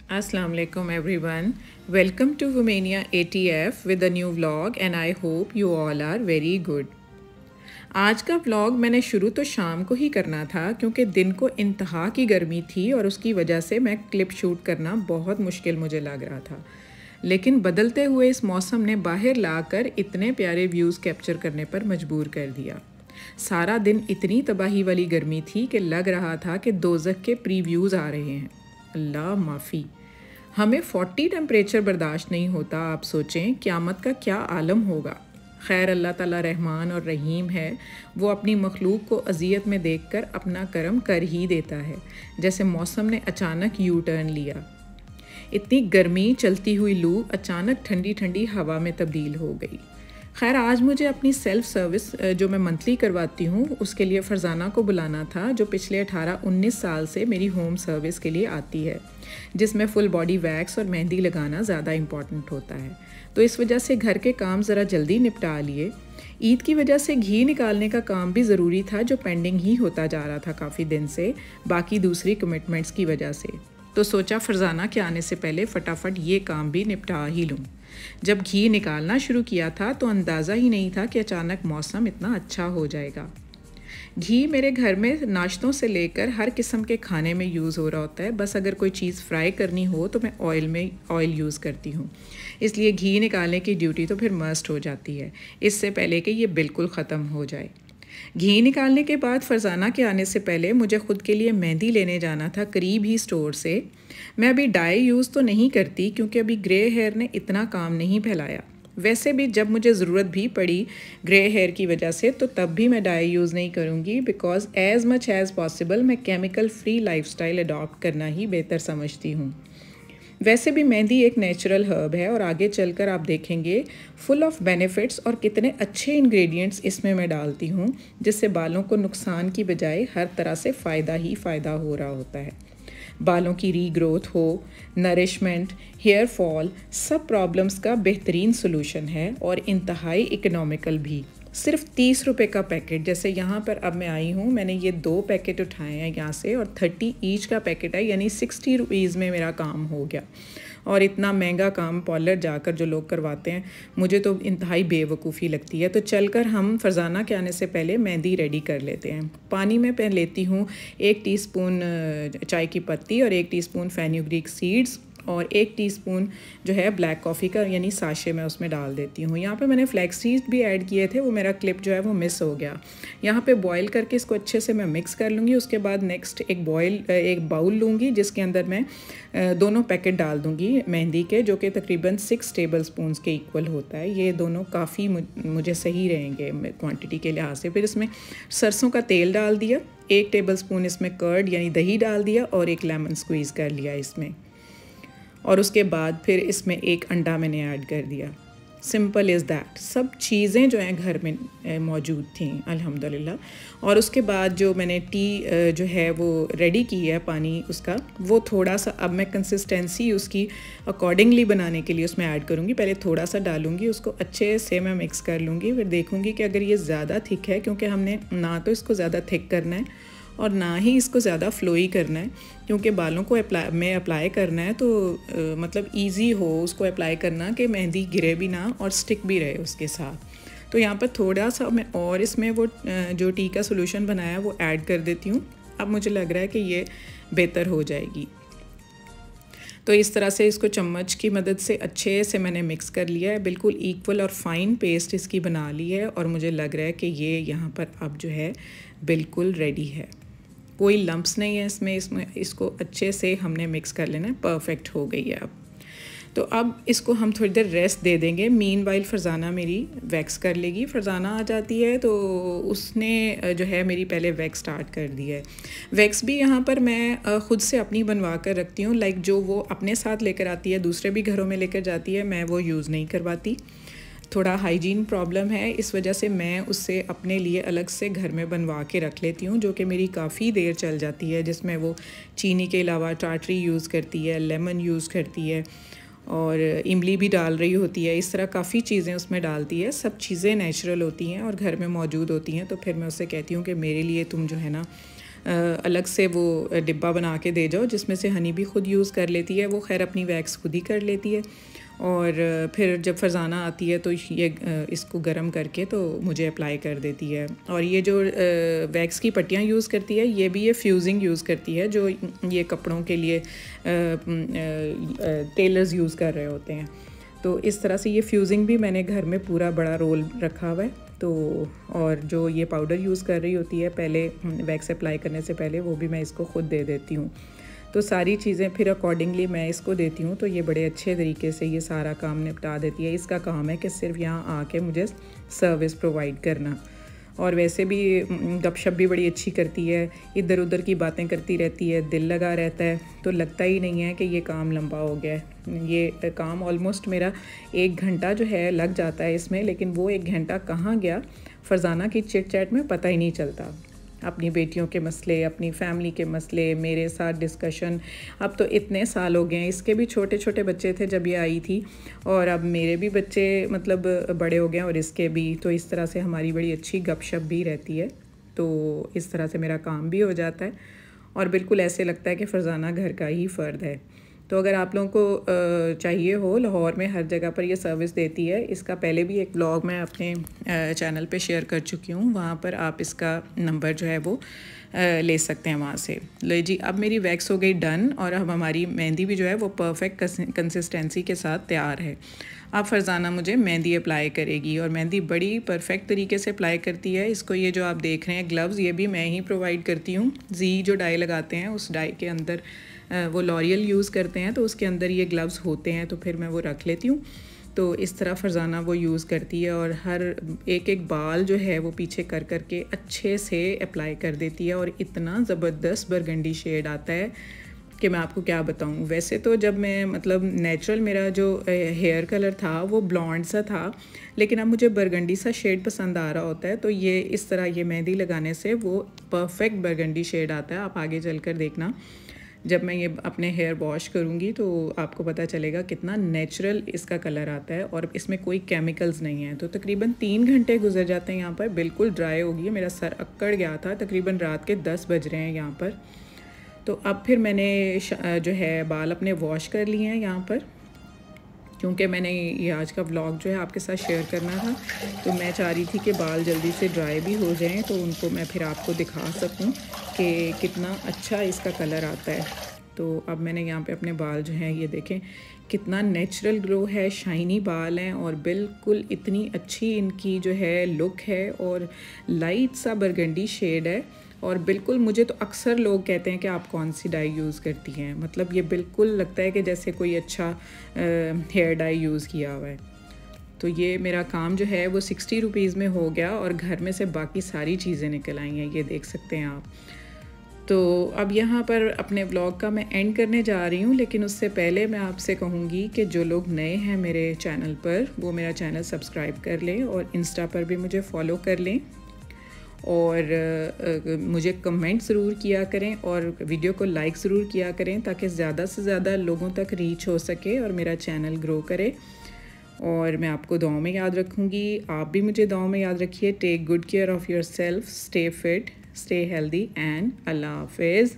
Assalamu alaikum everyone. Welcome to Womania ATF with a new vlog and I hope you all are very good. आज का vlog मैंने शुरू तो शाम को ही करना था क्योंकि दिन को इंतहा की गर्मी थी और उसकी वजह से मैं क्लिप शूट करना बहुत मुश्किल मुझे लग रहा था। लेकिन बदलते हुए इस मौसम ने बाहर लाकर इतने प्यारे व्यूज़ कैप्चर करने पर मजबूर कर दिया। सारा दिन इतनी तबाही वाली गर्मी थी कि लग रहा था कि दोज़ख के प्रीव्यूज़ आ रहे हैं। अल्लाह माफ़ी, हमें 40 टेम्परेचर बर्दाश्त नहीं होता। आप सोचें क़यामत का क्या आलम होगा। खैर, अल्लाह ताला रहमान और रहीम है, वो अपनी मखलूक को अजियत में देखकर अपना करम कर ही देता है। जैसे मौसम ने अचानक यू टर्न लिया, इतनी गर्मी चलती हुई लू अचानक ठंडी ठंडी हवा में तब्दील हो गई। खैर, आज मुझे अपनी सेल्फ सर्विस जो मैं मंथली करवाती हूँ उसके लिए फ़रज़ाना को बुलाना था, जो पिछले 18-19 साल से मेरी होम सर्विस के लिए आती है, जिसमें फुल बॉडी वैक्स और मेहंदी लगाना ज़्यादा इम्पॉर्टेंट होता है। तो इस वजह से घर के काम ज़रा जल्दी निपटा लिए। ईद की वजह से घी निकालने का काम भी ज़रूरी था, जो पेंडिंग ही होता जा रहा था काफ़ी दिन से, बाकी दूसरी कमिटमेंट्स की वजह से। तो सोचा फ़रज़ाना के आने से पहले फटाफट ये काम भी निपटा ही लूँ। जब घी निकालना शुरू किया था तो अंदाज़ा ही नहीं था कि अचानक मौसम इतना अच्छा हो जाएगा। घी मेरे घर में नाश्तों से लेकर हर किस्म के खाने में यूज़ हो रहा होता है। बस अगर कोई चीज़ फ्राई करनी हो तो मैं ऑयल यूज़ करती हूँ, इसलिए घी निकालने की ड्यूटी तो फिर मस्ट हो जाती है, इससे पहले कि ये बिल्कुल ख़त्म हो जाए। घी निकालने के बाद फ़रज़ाना के आने से पहले मुझे ख़ुद के लिए मेहंदी लेने जाना था करीब ही स्टोर से। मैं अभी डाई यूज़ तो नहीं करती क्योंकि अभी ग्रे हेयर ने इतना काम नहीं फैलाया। वैसे भी जब मुझे ज़रूरत भी पड़ी ग्रे हेयर की वजह से तो तब भी मैं डाई यूज़ नहीं करूँगी, because as much as possible मैं केमिकल फ्री लाइफस्टाइल अडॉप्ट करना ही बेहतर समझती हूँ। वैसे भी मेहंदी एक नेचुरल हर्ब है और आगे चलकर आप देखेंगे फुल ऑफ बेनिफिट्स और कितने अच्छे इंग्रेडिएंट्स इसमें मैं डालती हूँ, जिससे बालों को नुकसान की बजाय हर तरह से फ़ायदा ही फ़ायदा हो रहा होता है। बालों की रीग्रोथ हो, नरिशमेंट, हेयर फॉल, सब प्रॉब्लम्स का बेहतरीन सोल्यूशन है और इंतहाई इकोनॉमिकल भी। सिर्फ 30 रुपये का पैकेट। जैसे यहाँ पर अब मैं आई हूँ, मैंने ये 2 पैकेट उठाए हैं यहाँ से और 30 ईच का पैकेट है, यानी 60 रुपीज़ में मेरा काम हो गया। और इतना महंगा काम पार्लर जाकर जो लोग करवाते हैं, मुझे तो इंतहाई बेवकूफ़ी लगती है। तो चलकर हम फ़रज़ाना के आने से पहले मेहंदी रेडी कर लेते हैं। पानी में मैं लेती हूँ 1 टीस्पून चाय की पत्ती और 1 टीस्पून फेनुग्रीक सीड्स और 1 टीस्पून जो है ब्लैक कॉफ़ी का यानी साशे मैं उसमें डाल देती हूँ। यहाँ पे मैंने फ्लैक्स सीड भी ऐड किए थे, वो मेरा क्लिप जो है वो मिस हो गया। यहाँ पे बॉईल करके इसको अच्छे से मैं मिक्स कर लूँगी। उसके बाद नेक्स्ट एक बाउल लूँगी जिसके अंदर मैं दोनों पैकेट डाल दूँगी मेहंदी के, जो कि तकरीबन 6 टेबल स्पून्स के इक्वल होता है। ये दोनों काफ़ी मुझे सही रहेंगे क्वान्टिटी के लिहाज से। फिर इसमें सरसों का तेल डाल दिया, 1 टेबल स्पून इसमें कर्ड यानी दही डाल दिया और 1 लेमन स्क्वीज़ कर लिया इसमें। और उसके बाद फिर इसमें 1 अंडा मैंने ऐड कर दिया। Simple is that. सब चीज़ें जो हैं घर में मौजूद थी अल्हम्दुलिल्लाह। और उसके बाद जो मैंने टी जो है वो रेडी की है पानी उसका, वो थोड़ा सा अब मैं कंसिस्टेंसी उसकी अकॉर्डिंगली बनाने के लिए उसमें ऐड करूँगी। पहले थोड़ा सा डालूँगी, उसको अच्छे से मैं मिक्स कर लूँगी। फिर देखूँगी कि अगर ये ज़्यादा थिक है, क्योंकि हमने ना तो इसको ज़्यादा थिक करना है और ना ही इसको ज़्यादा फ्लोई करना है, क्योंकि बालों को अप्लाई करना है तो मतलब इजी हो उसको अप्लाई करना कि मेहंदी गिरे भी ना और स्टिक भी रहे उसके साथ। तो यहाँ पर थोड़ा सा मैं और इसमें वो जो टी का सोल्यूशन बनाया है वो ऐड कर देती हूँ। अब मुझे लग रहा है कि ये बेहतर हो जाएगी। तो इस तरह से इसको चम्मच की मदद से अच्छे से मैंने मिक्स कर लिया है, बिल्कुल इक्वल और फाइन पेस्ट इसकी बना ली है। और मुझे लग रहा है कि ये यहाँ पर अब जो है बिल्कुल रेडी है, कोई लम्प्स नहीं है इसमें इसको अच्छे से हमने मिक्स कर लेना है। परफेक्ट हो गई है अब। तो अब इसको हम थोड़ी देर रेस्ट दे देंगे। मीनवाइल फ़रज़ाना मेरी वैक्स कर लेगी। फ़रज़ाना आ जाती है तो उसने जो है मेरी पहले वैक्स स्टार्ट कर दी है। वैक्स भी यहाँ पर मैं ख़ुद से अपनी बनवा कर रखती हूँ, लाइक जो वो अपने साथ लेकर आती है, दूसरे भी घरों में लेकर जाती है, मैं वो यूज़ नहीं करवाती। थोड़ा हाइजीन प्रॉब्लम है, इस वजह से मैं उससे अपने लिए अलग से घर में बनवा के रख लेती हूँ, जो कि मेरी काफ़ी देर चल जाती है, जिसमें वो चीनी के अलावा टाटरी यूज़ करती है, लेमन यूज़ करती है और इमली भी डाल रही होती है। इस तरह काफ़ी चीज़ें उसमें डालती है। सब चीज़ें नेचुरल होती हैं और घर में मौजूद होती हैं। तो फिर मैं उससे कहती हूँ कि मेरे लिए तुम जो है ना अलग से वो डिब्बा बना के दे जाओ जिसमें से हनी भी ख़ुद यूज़ कर लेती है। वो खैर अपनी वैक्स खुद ही कर लेती है और फिर जब फरजाना आती है तो ये इसको गर्म करके तो मुझे अप्लाई कर देती है। और ये जो वैक्स की पट्टियाँ यूज़ करती है ये भी ये फ्यूजिंग यूज़ करती है जो ये कपड़ों के लिए टेलर्स यूज़ कर रहे होते हैं। तो इस तरह से ये फ्यूजिंग भी मैंने घर में पूरा बड़ा रोल रखा हुआ है। तो और जो ये पाउडर यूज़ कर रही होती है पहले वैक्स अप्लाई करने से पहले, वो भी मैं इसको ख़ुद दे देती हूँ। तो सारी चीज़ें फिर अकॉर्डिंगली मैं इसको देती हूँ। तो ये बड़े अच्छे तरीके से ये सारा काम निपटा देती है। इसका काम है कि सिर्फ यहाँ आके मुझे सर्विस प्रोवाइड करना। और वैसे भी गपशप भी बड़ी अच्छी करती है, इधर उधर की बातें करती रहती है, दिल लगा रहता है। तो लगता ही नहीं है कि ये काम लंबा हो गया है। ये काम ऑलमोस्ट मेरा 1 घंटा जो है लग जाता है इसमें, लेकिन वो 1 घंटा कहाँ गया फरजाना की चिट चैट में पता ही नहीं चलता। अपनी बेटियों के मसले, अपनी फैमिली के मसले, मेरे साथ डिस्कशन। अब तो इतने साल हो गए हैं, इसके भी छोटे छोटे बच्चे थे जब ये आई थी और अब मेरे भी बच्चे मतलब बड़े हो गए और इसके भी। तो इस तरह से हमारी बड़ी अच्छी गपशप भी रहती है। तो इस तरह से मेरा काम भी हो जाता है और बिल्कुल ऐसे लगता है कि फरजाना घर का ही फ़र्द है। तो अगर आप लोगों को चाहिए हो, लाहौर में हर जगह पर ये सर्विस देती है। इसका पहले भी एक ब्लॉग मैं अपने चैनल पे शेयर कर चुकी हूँ, वहाँ पर आप इसका नंबर जो है वो ले सकते हैं वहाँ से। ले जी, अब मेरी वैक्स हो गई डन और अब हमारी मेहंदी भी जो है वो परफेक्ट कंसिस्टेंसी के साथ तैयार है। अब फरजाना मुझे मेहंदी अप्लाई करेगी और मेहंदी बड़ी परफेक्ट तरीके से अप्लाई करती है। इसको ये जो आप देख रहे हैं ग्लव्स, ये भी मैं ही प्रोवाइड करती हूँ। जी जो डाई लगाते हैं उस डाई के अंदर वो लॉरियल यूज़ करते हैं तो उसके अंदर ये ग्लव्स होते हैं, तो फिर मैं वो रख लेती हूँ। तो इस तरह फरजाना वो यूज़ करती है और हर एक बाल जो है वो पीछे कर कर के अच्छे से अप्लाई कर देती है और इतना ज़बरदस्त बरगंडी शेड आता है कि मैं आपको क्या बताऊँ। वैसे तो जब मैं मतलब नेचुरल मेरा जो हेयर कलर था वो ब्लॉन्ड सा था, लेकिन अब मुझे बरगंडी सा शेड पसंद आ रहा होता है। तो ये इस तरह ये मेहंदी लगाने से वो परफेक्ट बरगंडी शेड आता है। आप आगे चल कर देखना, जब मैं ये अपने हेयर वॉश करूँगी तो आपको पता चलेगा कितना नेचुरल इसका कलर आता है और इसमें कोई केमिकल्स नहीं है। तो तकरीबन 3 घंटे गुजर जाते हैं यहाँ पर, बिल्कुल ड्राई होगी। मेरा सर अक्कड़ गया था, तकरीबन रात के 10 बज रहे हैं यहाँ पर। तो अब फिर मैंने जो है बाल अपने वॉश कर लिए हैं यहाँ पर, क्योंकि मैंने ये आज का व्लॉग जो है आपके साथ शेयर करना था। तो मैं चाह रही थी कि बाल जल्दी से ड्राई भी हो जाएं तो उनको मैं फिर आपको दिखा सकूं कि कितना अच्छा इसका कलर आता है। तो अब मैंने यहाँ पे अपने बाल जो हैं ये देखें कितना नेचुरल ग्लो है, शाइनी बाल हैं और बिल्कुल इतनी अच्छी इनकी जो है लुक है और लाइट सा बरगंडी शेड है। और बिल्कुल मुझे तो अक्सर लोग कहते हैं कि आप कौन सी डाई यूज़ करती हैं, मतलब ये बिल्कुल लगता है कि जैसे कोई अच्छा हेयर डाई यूज़ किया हुआ है। तो ये मेरा काम जो है वो 60 रुपीज़ में हो गया और घर में से बाकी सारी चीज़ें निकल आई हैं, ये देख सकते हैं आप। तो अब यहाँ पर अपने व्लॉग का मैं एंड करने जा रही हूँ, लेकिन उससे पहले मैं आपसे कहूँगी कि जो लोग नए हैं मेरे चैनल पर वो मेरा चैनल सब्सक्राइब कर लें और इंस्टा पर भी मुझे फॉलो कर लें और मुझे कमेंट ज़रूर किया करें और वीडियो को लाइक ज़रूर किया करें ताकि ज़्यादा से ज़्यादा लोगों तक रीच हो सके और मेरा चैनल ग्रो करे। और मैं आपको दुआओं में याद रखूँगी, आप भी मुझे दुआओं में याद रखिए। Take good care of yourself, stay fit, stay healthy and Allah हाफिज़।